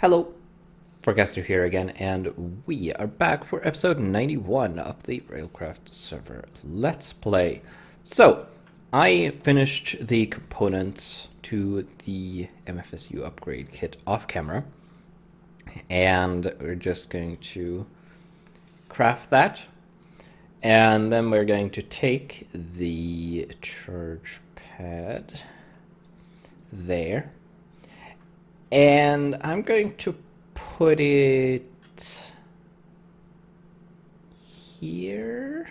Hello, Forecaster here again, and we are back for episode 91 of the Railcraft server Let's Play. So, I finished the components to the MFSU upgrade kit off camera, and we're just going to craft that, and then we're going to take the charge pad there. And I'm going to put it here,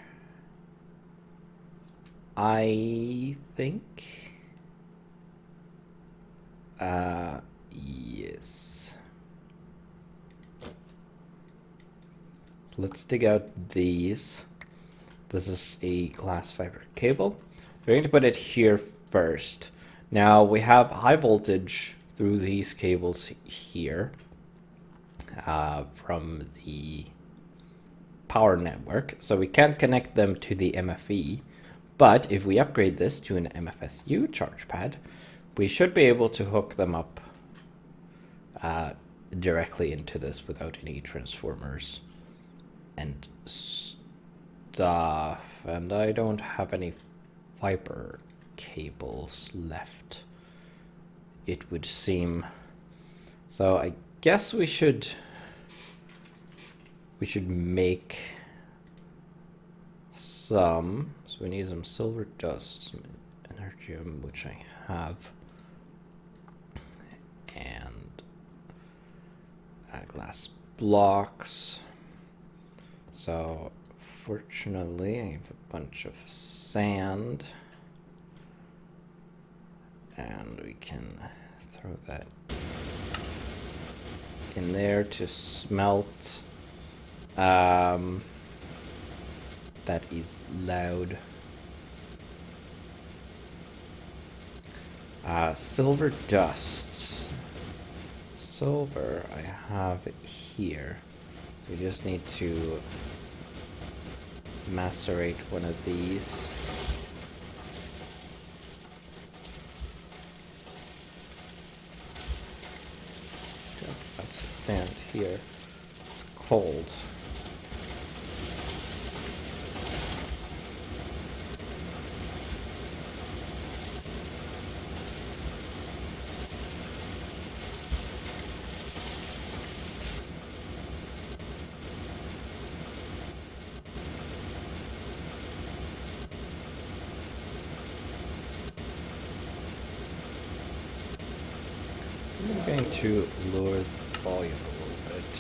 I think. Yes. So let's dig out these. This is a glass fiber cable. We're going to put it here first. Now we have high voltage through these cables here from the power network, so we can't connect them to the MFE, but if we upgrade this to an MFSU charge pad, we should be able to hook them up directly into this without any transformers and stuff. And I don't have any fiber cables left, it would seem. So I guess we should make some. So we need some silver dust, some energium, which I have, and glass blocks. So fortunately I have a bunch of sand, and we can throw that in there to smelt. That is loud. Silver dust. Silver I have here. So we just need to macerate one of these. Got a bunch of sand here. It's cold. I'm going to lower the volume a little bit.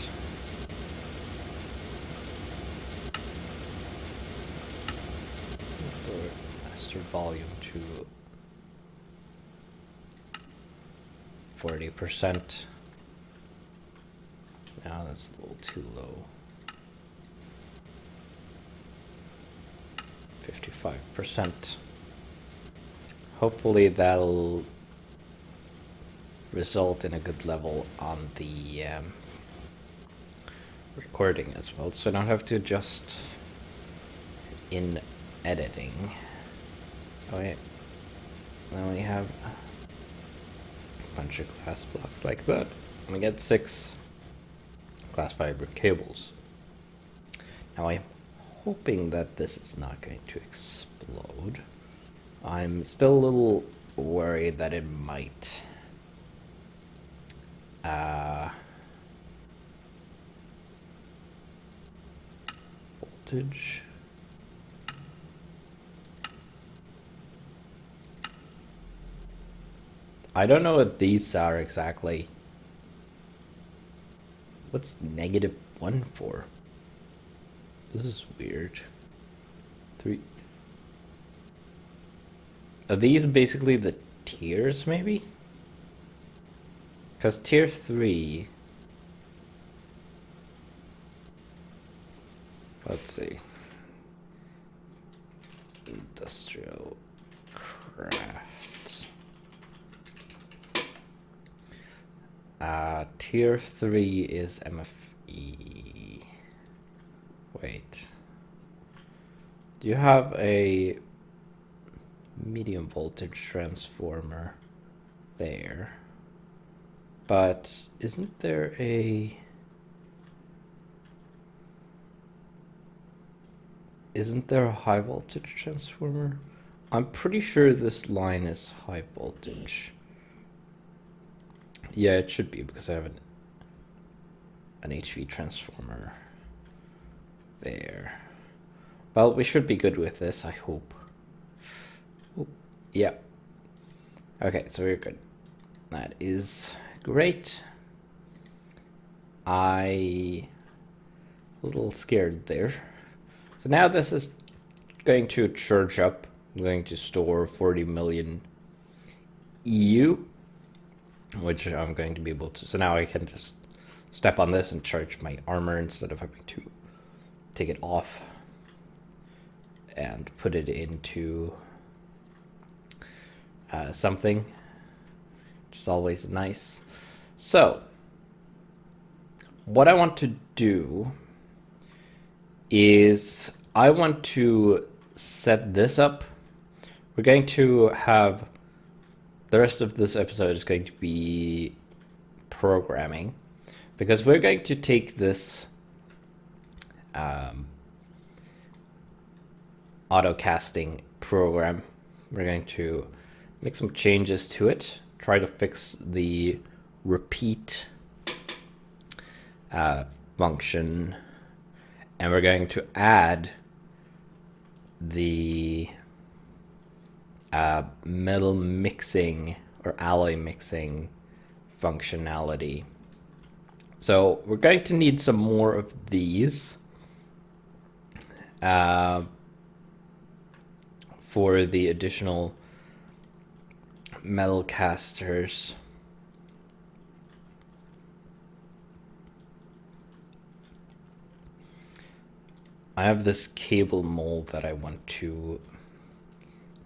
Lower master volume to 40%. Now that's a little too low. 55%. Hopefully that'll result in a good level on the recording as well, so I don't have to adjust in editing. Oh yeah, now we have a bunch of glass blocks like that. We get 6 glass fiber cables. Now I'm hoping that this is not going to explode. I'm still a little worried that it might. Voltage. I don't know what these are exactly. What's -1 for? This is weird. 3. Are these basically the tiers, maybe? Because tier 3... Let's see. Industrial craft. Tier 3 is MFE. Wait. Do you have a medium voltage transformer there? But isn't there a... Isn't there a high voltage transformer? I'm pretty sure this line is high voltage. Yeah, it should be because I have an HV transformer there. Well, we should be good with this, I hope. Oop, yeah. Okay, so we're good. That is great. I was a little scared there. So now this is going to charge up. I'm going to store 40 million EU, which I'm going to be able to. So now I can just step on this and charge my armor instead of having to take it off and put it into something, which is always nice. So what I want to do is I want to set this up. We're going to have the rest of this episode is going to be programming, because we're going to take this auto casting program. We're going to make some changes to it, try to fix the repeat function, and we're going to add the metal mixing or alloy mixing functionality. So we're going to need some more of these for the additional metal casters. I have this cable mold that I want to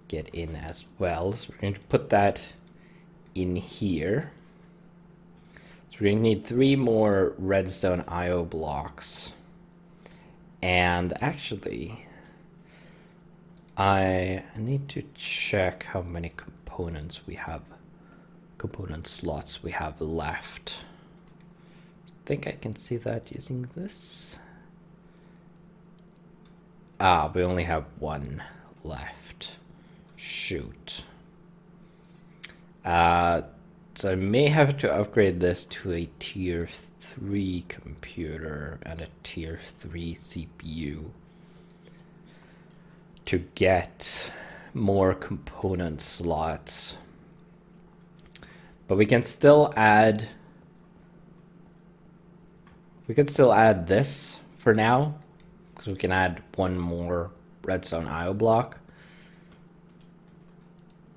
get in as well. So we're going to put that in here. So we're going to need 3 more redstone IO blocks. And actually, I need to check how many component slots we have left. I think I can see that using this. We only have 1 left. Shoot. So I may have to upgrade this to a tier 3 computer and a tier 3 CPU to get more component slots. But we can still add this for now, because we can add 1 more redstone IO block.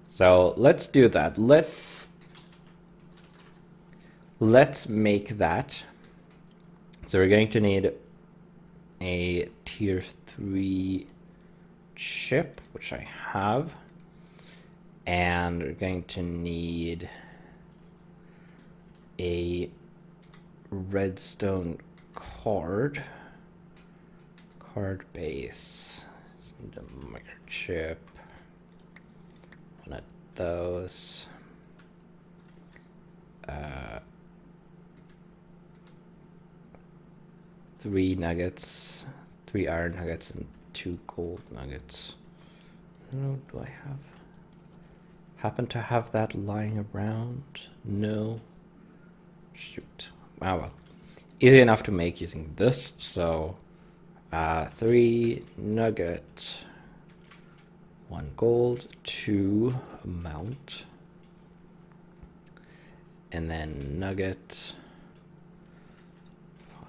So let's do that. Let's make that. So we're going to need a tier 3 chip, which I have, and we're going to need a redstone card base. Need a microchip, one of those. 3 nuggets, 3 iron nuggets, and 2 gold nuggets. No, do I happen to have that lying around? No. Shoot. Ah, well. Easy enough to make using this. So 3 nugget, 1 gold, 2 mount, and then nugget,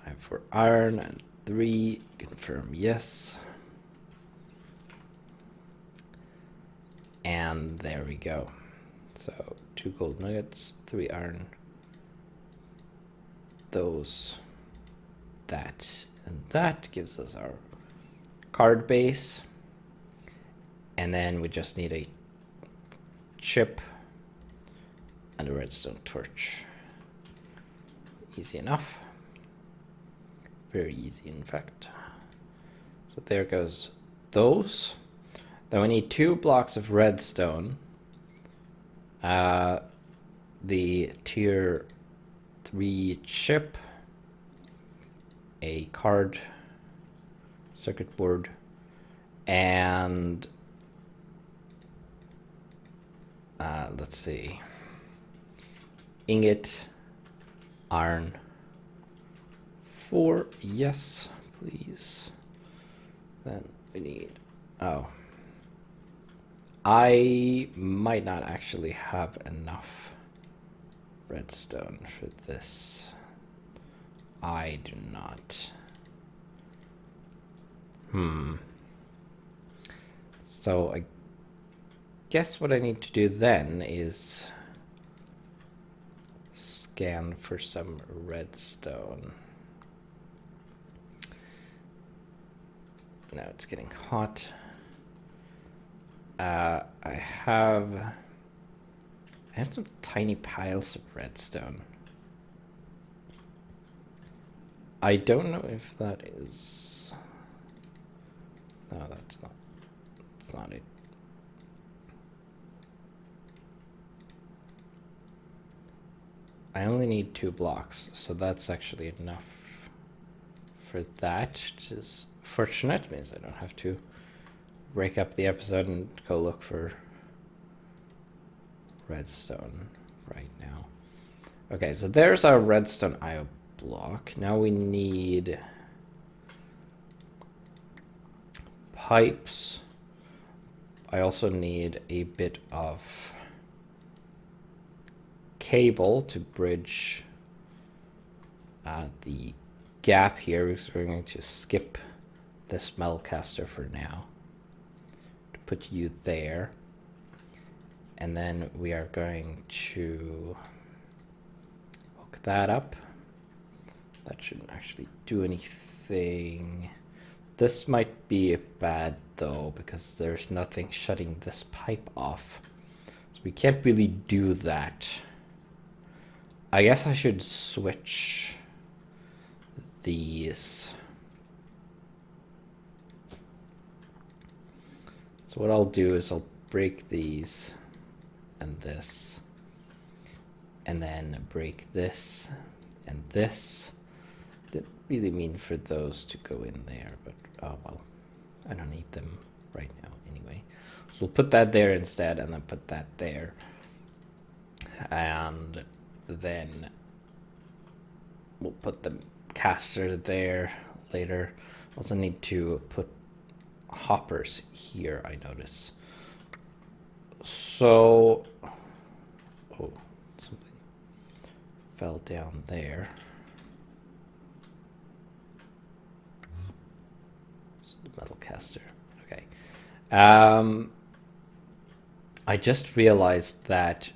5 for iron, and 3 confirm yes. And there we go. So 2 gold nuggets, 3 iron, that, and that gives us our card base. And then we just need a chip and a redstone torch. Easy enough. Very easy, in fact. So there goes those. Then we need 2 blocks of redstone. The tier 3 chip, a card, circuit board, and let's see, ingot, iron, 4, yes, please. Then we need, oh, I might not actually have enough redstone for this. I do not. So I guess what I need to do then is scan for some redstone. Now it's getting hot. I have some tiny piles of redstone. I don't know if that is... No, that's not it. I only need 2 blocks, so that's actually enough for that, which is fortunate. Means I don't have to break up the episode and go look for redstone right now. Okay, so there's our redstone IO block. Now we need pipes. I also need a bit of cable to bridge the gap here, because we're going to skip this metalcaster for now to put you there, and then we are going to hook that up. That shouldn't actually do anything. This might be bad though, because there's nothing shutting this pipe off, so we can't really do that. I guess I should switch these. So what I'll do is I'll break these and this, and then break this and this. Didn't really mean for those to go in there, but oh well, I don't need them right now anyway. So we'll put that there instead, and then put that there, and then we'll put the caster there later. Also need to put hoppers here, I notice. So, oh, something fell down there. It's the metal caster. Okay. I just realized that,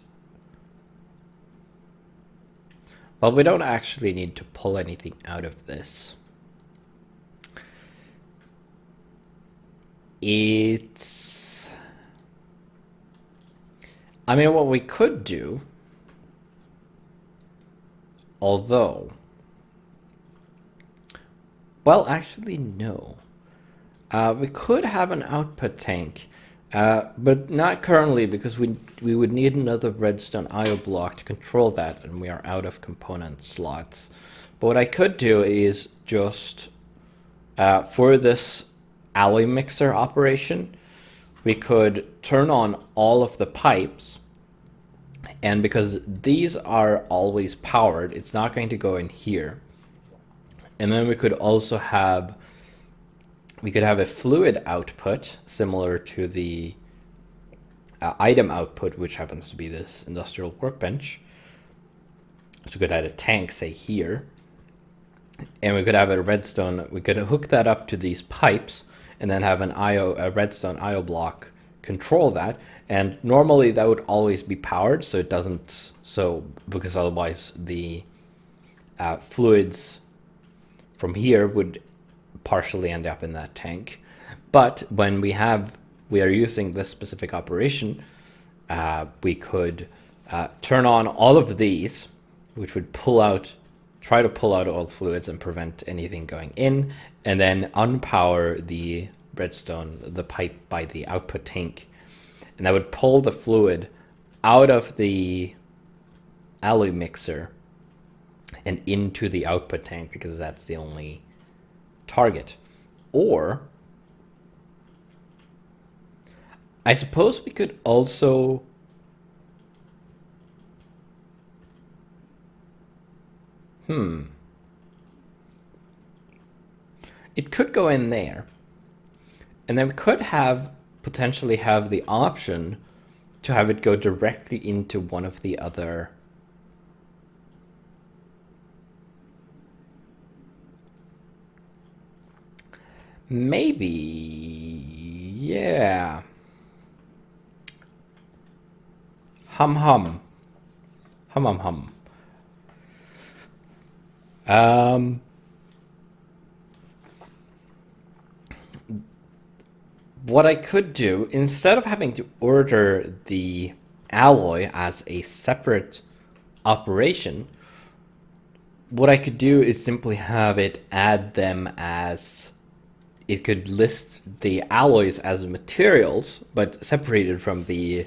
well, we don't actually need to pull anything out of this. I mean, what we could do, although, well, actually, no. We could have an output tank, but not currently, because we would need another redstone IO block to control that, and we are out of component slots. But what I could do is just, for this alloy mixer operation, we could turn on all of the pipes, and because these are always powered, it's not going to go in here. And then we could also have, a fluid output similar to the item output, which happens to be this industrial workbench. So we could add a tank, say here, and we could have a redstone. We could hook that up to these pipes, and then have a redstone IO block control that. And normally that would always be powered, so it doesn't, because otherwise the fluids from here would partially end up in that tank. But when we are using this specific operation, we could turn on all of these, which would try to pull out all fluids and prevent anything going in, and then unpower the redstone, the pipe by the output tank. And that would pull the fluid out of the alloy mixer and into the output tank because that's the only target. Or I suppose we could also it could go in there, and then we could have potentially have the option to have it go directly into one of the other maybe, yeah. Hum hum. Hum hum hum. What I could do, instead of having to order the alloy as a separate operation, what I could do is simply have it add them as, it could list the alloys as materials, but separated from the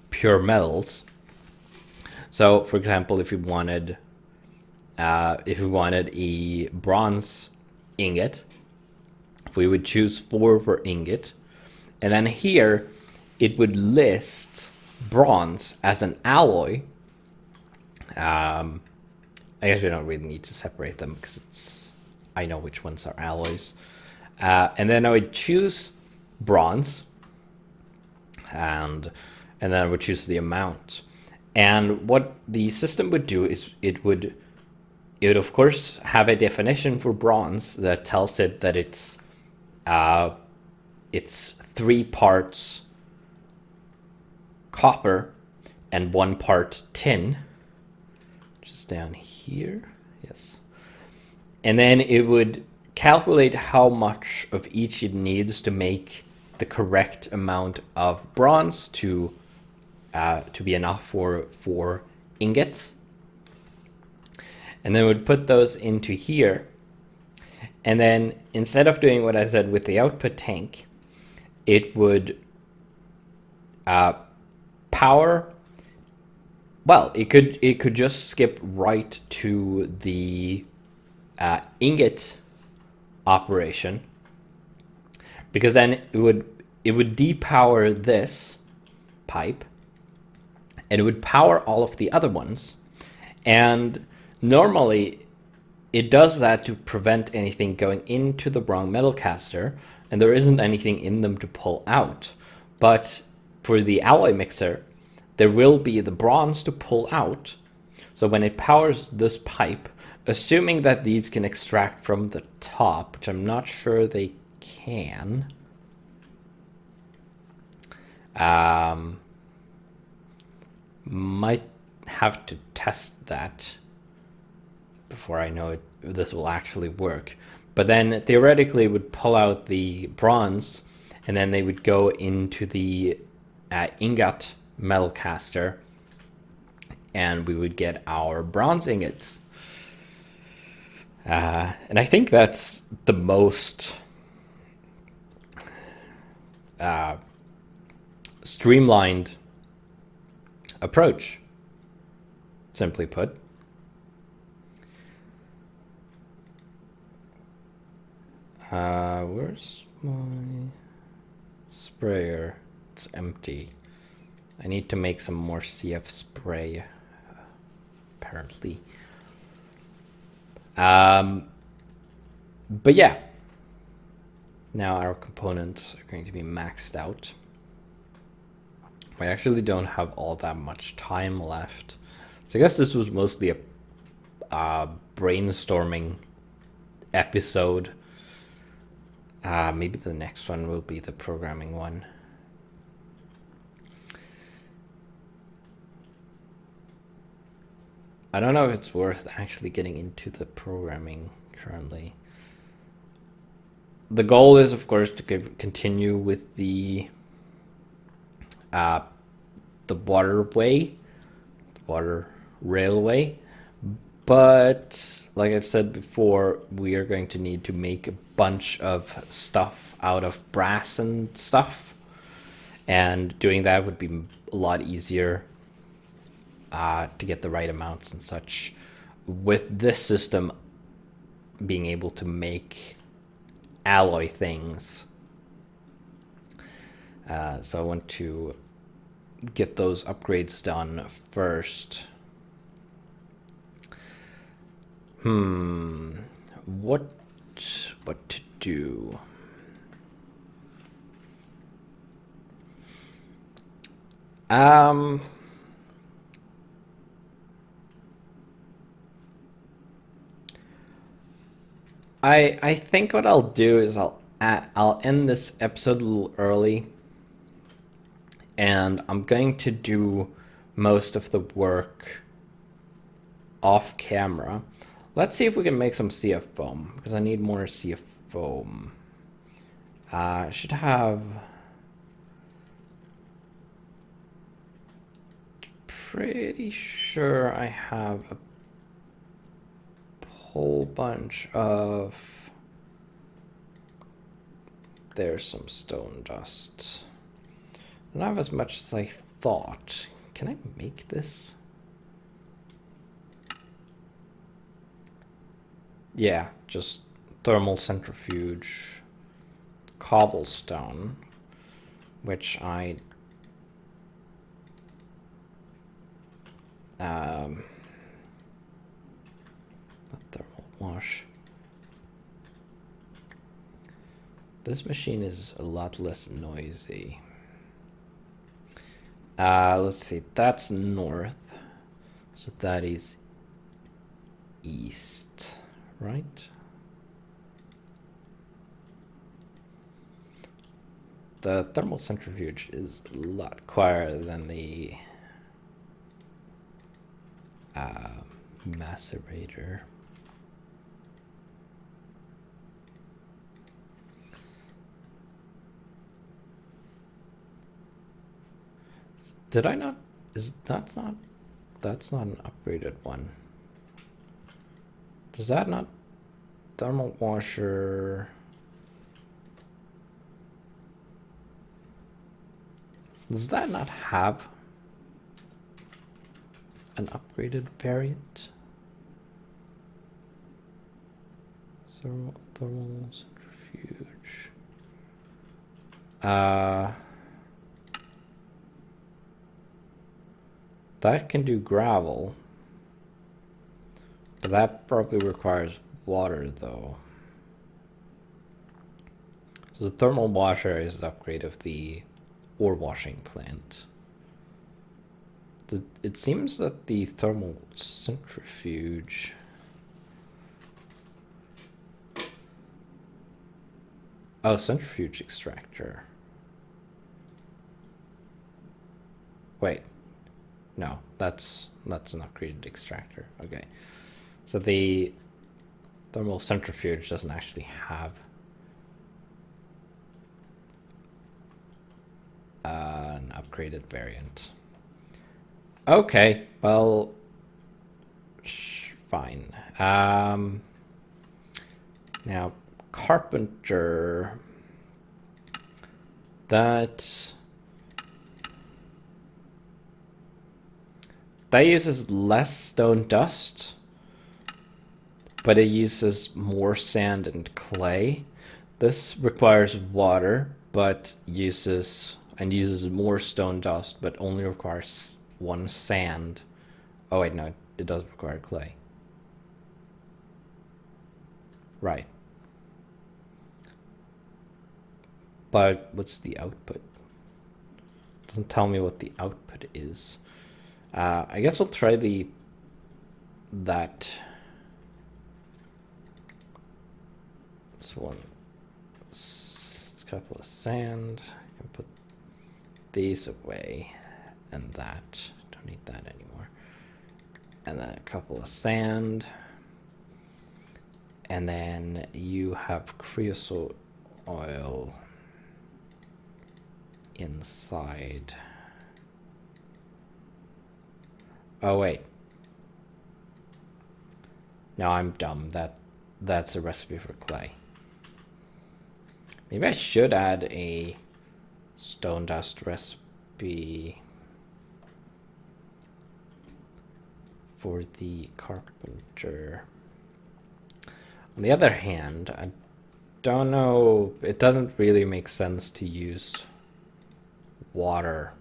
pure metals. So, for example, if we wanted a bronze ingot, we would choose 4 for ingot, and then here it would list bronze as an alloy. I guess we don't really need to separate them because I know which ones are alloys. And then I would choose bronze, and then I would choose the amount. And what the system would do is it would of course have a definition for bronze that tells it that it's 3 parts copper and 1 part tin, just down here. Yes. And then it would calculate how much of each it needs to make the correct amount of bronze to be enough for 4 ingots. And then would put those into here. And then instead of doing what I said with the output tank, it would power. Well, it could just skip right to the ingot operation, because then it would depower this pipe, and it would power all of the other ones. And normally it does that to prevent anything going into the wrong metal caster, and there isn't anything in them to pull out. But for the alloy mixer, there will be the bronze to pull out. So when it powers this pipe, assuming that these can extract from the top, which I'm not sure they can. Might have to test that before I know this will actually work. But then theoretically it would pull out the bronze, and then they would go into the ingot metal caster, and we would get our bronze ingots. And I think that's the most streamlined approach, simply put. Where's my sprayer? It's empty. I need to make some more CF spray, apparently. But yeah, now our components are going to be maxed out. I actually don't have all that much time left, so I guess this was mostly a brainstorming episode. Maybe the next one will be the programming one. I don't know if it's worth actually getting into the programming currently. The goal is, of course, to continue with the water railway. But like I've said before, we are going to need to make a bunch of stuff out of brass and stuff. And doing that would be a lot easier to get the right amounts and such. with this system being able to make alloy things. So I want to get those upgrades done first. What to do? I think what I'll do is I'll end this episode a little early, and I'm going to do most of the work off camera. Let's see if we can make some CF foam, because I need more CF foam. I should have pretty sure I have a whole bunch of, there's some stone dust. Not as much as I thought. Can I make this? Yeah, just thermal centrifuge, cobblestone, which I not thermal wash. This machine is a lot less noisy. Let's see, that's north, so that is east, right? The thermal centrifuge is a lot quieter than the macerator. Did I not? That's not an upgraded one. Does that not? Thermal washer. Does that not have an upgraded variant? So thermal centrifuge. That can do gravel, but that probably requires water though. So the thermal washer is the upgrade of the ore washing plant. It seems that the thermal centrifuge centrifuge extractor. Wait. No, that's an upgraded extractor. Okay. So the thermal centrifuge doesn't actually have an upgraded variant. Okay, well, fine. Now, carpenter, that uses less stone dust, but it uses more sand and clay. This requires water, but uses more stone dust, but only requires one sand. Oh wait, no, it does require clay. Right. But what's the output? It doesn't tell me what the output is. I guess we'll try that. This one, couple of sand. I can put these away, and that. Don't need that anymore. And then a couple of sand. And then you have creosote oil inside. Oh wait. No, I'm dumb. That's a recipe for clay. Maybe I should add a stone dust recipe for the carpenter. On the other hand, I don't know, it doesn't really make sense to use water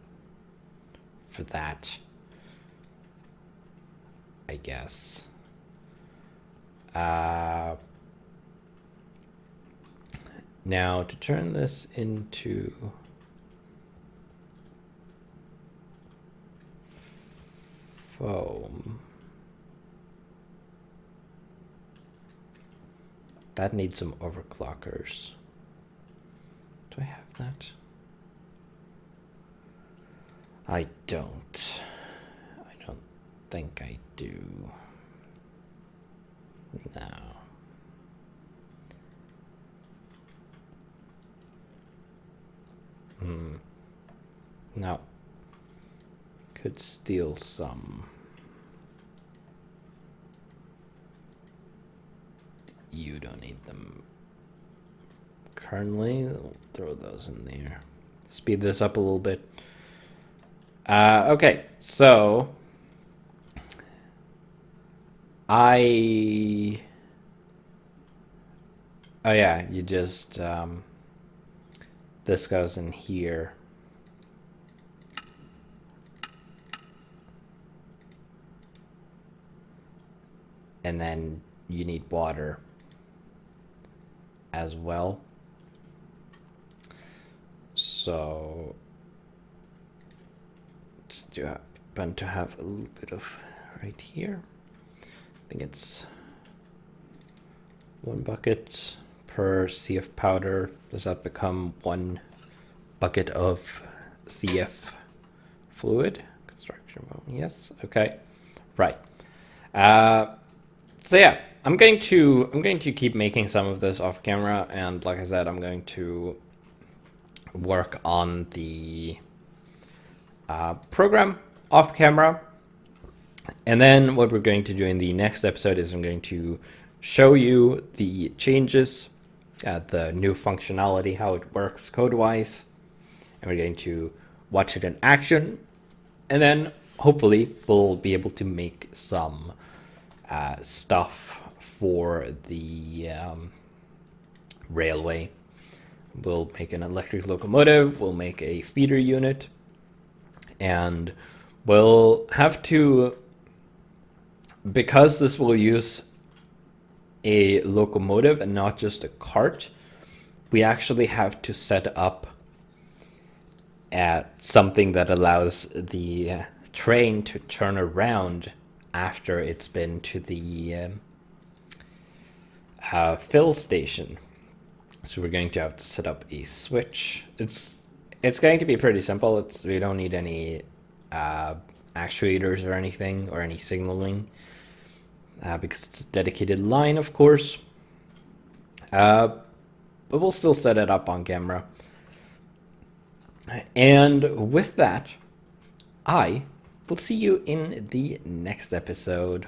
for that, I guess. Now to turn this into foam, that needs some overclockers. Do I have that? I don't think I do. No. No. Could steal some. You don't need them currently. We'll throw those in there. Speed this up a little bit. Okay, so oh yeah, you just this goes in here. And then you need water as well. So just happen to have a little bit of right here. I think it's 1 bucket per CF powder. Does that become 1 bucket of CF fluid? Construction, yes. Okay, right. So yeah, I'm going to keep making some of this off camera, and like I said, I'm going to work on the program off camera. And then what we're going to do in the next episode is I'm going to show you the changes, the new functionality, how it works code-wise, and we're going to watch it in action, and then hopefully we'll be able to make some stuff for the railway. We'll make an electric locomotive, we'll make a feeder unit, and we'll have to, because this will use a locomotive and not just a cart, we actually have to set up something that allows the train to turn around after it's been to the fill station. So we're going to have to set up a switch. It's going to be pretty simple. We don't need any actuators or anything, or any signaling, because it's a dedicated line, of course. But we'll still set it up on camera. And with that, I will see you in the next episode.